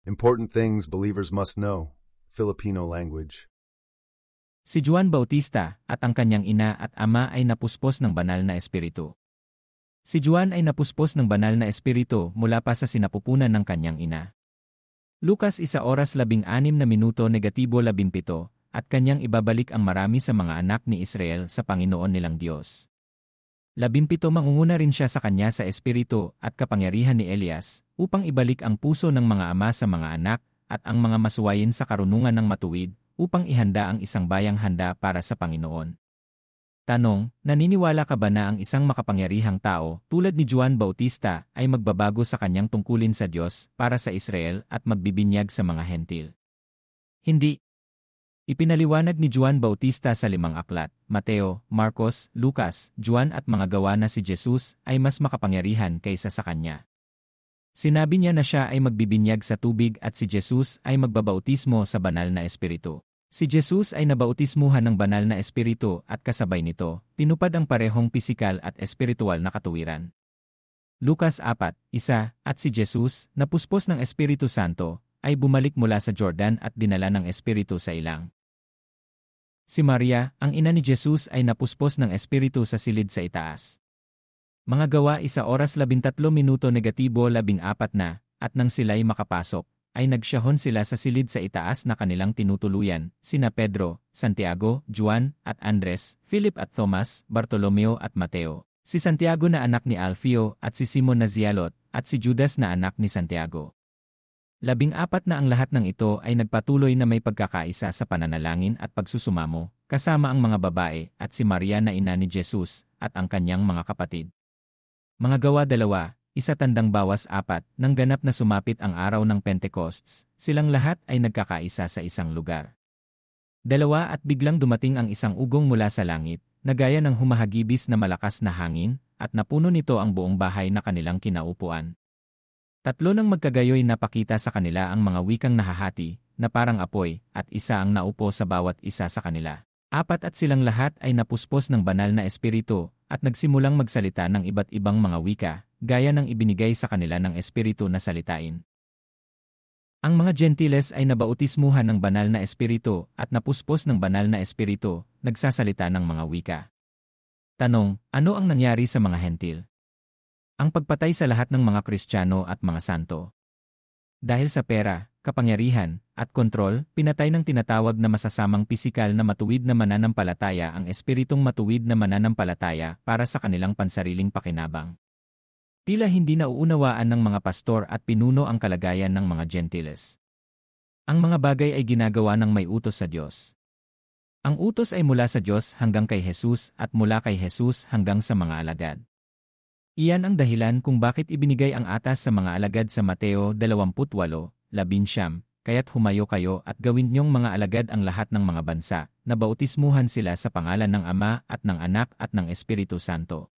Important things believers must know. Filipino language. Si Juan Bautista at ang kanyang ina at ama ay napuspos ng banal na espiritu. Si Juan ay napuspos ng banal na espiritu mula pa sa sinapupunan ng kanyang ina. Lucas 1:16 -17 at kanyang ibabalik ang marami sa mga anak ni Israel sa Panginoon nilang Diyos. 17 Mangunguna rin siya sa kanya sa espiritu at kapangyarihan ni Elias upang ibalik ang puso ng mga ama sa mga anak at ang mga masuwayin sa karunungan ng matuwid upang ihanda ang isang bayang handa para sa Panginoon. Tanong, naniniwala ka ba na ang isang makapangyarihang tao tulad ni Juan Bautista ay magbabago sa kanyang tungkulin sa Diyos para sa Israel at magbibinyag sa mga hentil? Hindi. Ipinaliwanag ni Juan Bautista sa 5 aklat, Mateo, Marcos, Lucas, Juan at mga gawa na si Jesus ay mas makapangyarihan kaysa sa kanya. Sinabi niya na siya ay magbibinyag sa tubig at si Jesus ay magbabautismo sa banal na espiritu. Si Jesus ay nabautismuhan ng banal na espiritu at kasabay nito, tinupad ang parehong pisikal at espiritual na katuwiran. Lucas 4:1 at si Jesus, napuspos ng Espiritu Santo, ay bumalik mula sa Jordan at dinala ng Espiritu sa ilang. Si Maria, ang ina ni Jesus ay napuspos ng Espiritu sa silid sa itaas. Mga gawa 1:13 na, at nang sila'y makapasok, ay nagsyahon sila sa silid sa itaas na kanilang tinutuluyan, sina Pedro, Santiago, Juan, at Andres, Philip at Thomas, Bartolomeo at Mateo, si Santiago na anak ni Alfeo at si Simon na Zialot, at si Judas na anak ni Santiago. 14 na ang lahat ng ito ay nagpatuloy na may pagkakaisa sa pananalangin at pagsusumamo, kasama ang mga babae at si Maria na ina ni Jesus at ang kanyang mga kapatid. Mga gawa 2:1-4 nang ganap na sumapit ang araw ng Pentecosts, silang lahat ay nagkakaisa sa isang lugar. 2 At biglang dumating ang isang ugong mula sa langit, na gaya ng humahagibis na malakas na hangin, at napuno nito ang buong bahay na kanilang kinaupuan. 3 Nang magkagayoy napakita sa kanila ang mga wikang nahahati, na parang apoy, at isa ang naupo sa bawat isa sa kanila. 4 At silang lahat ay napuspos ng banal na espiritu, at nagsimulang magsalita ng iba't ibang mga wika, gaya ng ibinigay sa kanila ng espiritu na salitain. Ang mga Gentiles ay nabautismuhan ng banal na espiritu at napuspos ng banal na espiritu, nagsasalita ng mga wika. Tanong, ano ang nangyari sa mga hentil? Ang pagpatay sa lahat ng mga Kristiyano at mga santo. Dahil sa pera, kapangyarihan, at kontrol, pinatay ng tinatawag na masasamang pisikal na matuwid na mananampalataya ang espiritong matuwid na mananampalataya para sa kanilang pansariling pakinabang. Tila hindi nauunawaan ng mga pastor at pinuno ang kalagayan ng mga Gentiles. Ang mga bagay ay ginagawa ng may utos sa Diyos. Ang utos ay mula sa Diyos hanggang kay Jesus at mula kay Jesus hanggang sa mga alagad. Iyan ang dahilan kung bakit ibinigay ang atas sa mga alagad sa Mateo 28:19, kaya't humayo kayo at gawin niyong mga alagad ang lahat ng mga bansa, na bautismuhan sila sa pangalan ng Ama at ng Anak at ng Espiritu Santo.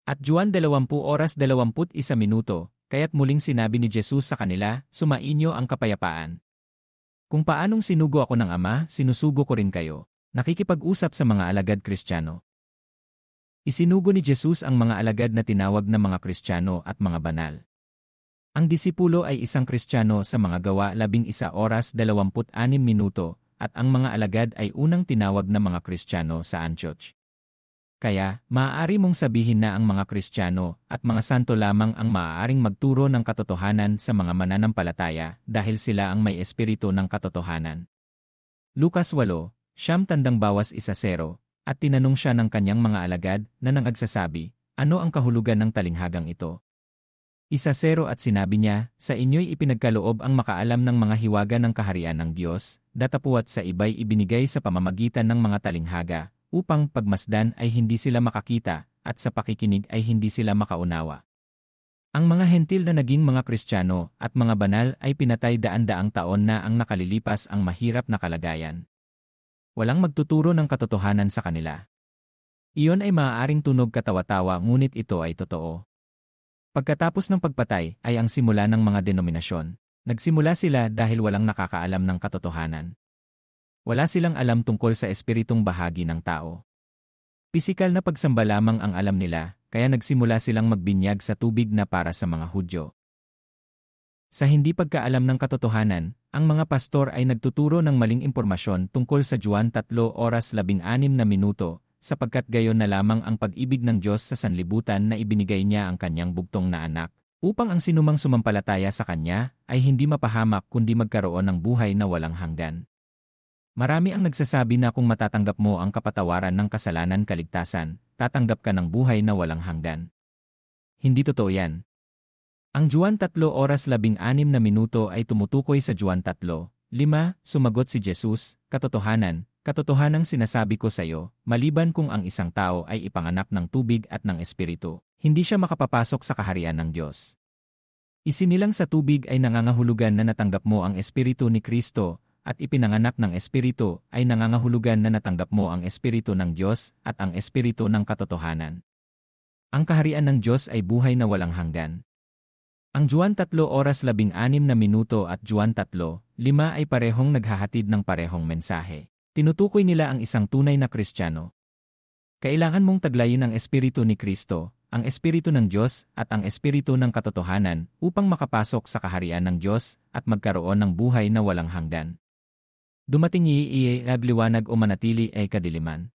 At Juan 20:21, kaya't muling sinabi ni Jesus sa kanila, sumainyo ang kapayapaan. Kung paanong sinugo ako ng Ama, sinusugo ko rin kayo. Nakikipag-usap sa mga alagad Kristiyano. Isinugo ni Jesus ang mga alagad na tinawag na mga Kristiyano at mga banal. Ang disipulo ay isang Kristiyano sa mga gawa 11:26 at ang mga alagad ay unang tinawag na mga Kristiyano sa Antioch. Kaya, maaari mong sabihin na ang mga Kristiyano at mga santo lamang ang maaaring magturo ng katotohanan sa mga mananampalataya dahil sila ang may espiritu ng katotohanan. Lucas 8:1 at tinanong siya ng kanyang mga alagad na nangagsasabi, ano ang kahulugan ng talinghagang ito? 1 At sinabi niya, sa inyo'y ipinagkaloob ang makaalam ng mga hiwaga ng kaharian ng Diyos, datapuat sa iba'y ibinigay sa pamamagitan ng mga talinghaga, upang pagmasdan ay hindi sila makakita, at sa pakikinig ay hindi sila makaunawa. Ang mga hentil na naging mga Kristiyano at mga banal ay pinatay daan-daang taon na ang nakalilipas ang mahirap na kalagayan. Walang magtuturo ng katotohanan sa kanila. Iyon ay maaaring tunog katawa-tawa ngunit ito ay totoo. Pagkatapos ng pagpatay ay ang simula ng mga denominasyon. Nagsimula sila dahil walang nakakaalam ng katotohanan. Wala silang alam tungkol sa espiritong bahagi ng tao. Pisikal na pagsamba lamang ang alam nila, kaya nagsimula silang magbinyag sa tubig na para sa mga Hudyo. Sa hindi pagkaalam ng katotohanan, ang mga pastor ay nagtuturo ng maling impormasyon tungkol sa Juan 3:16 sapagkat gayon na lamang ang pag-ibig ng Diyos sa sanlibutan na ibinigay niya ang kanyang bugtong na anak, upang ang sinumang sumampalataya sa kanya ay hindi mapahamak kundi magkaroon ng buhay na walang hanggan. Marami ang nagsasabi na kung matatanggap mo ang kapatawaran ng kasalanan kaligtasan, tatanggap ka ng buhay na walang hanggan. Hindi totoo yan. Ang Juan 3:16 ay tumutukoy sa Juan 3:5, sumagot si Jesus, katotohanang sinasabi ko sa iyo, maliban kung ang isang tao ay ipanganak ng tubig at ng espiritu, hindi siya makapapasok sa kaharian ng Diyos. Isinilang sa tubig ay nangangahulugan na natanggap mo ang espiritu ni Kristo, at ipinanganak ng espiritu ay nangangahulugan na natanggap mo ang espiritu ng Diyos at ang espiritu ng katotohanan. Ang kaharian ng Diyos ay buhay na walang hanggan. Ang Juan 3:16 at Juan 3:5 ay parehong naghahatid ng parehong mensahe. Tinutukoy nila ang isang tunay na Kristiyano. Kailangan mong taglayin ang espiritu ni Kristo, ang espiritu ng Diyos at ang espiritu ng katotohanan upang makapasok sa kaharian ng Diyos at magkaroon ng buhay na walang hanggan. Dumating iiagliwanag o manatili ay kadiliman.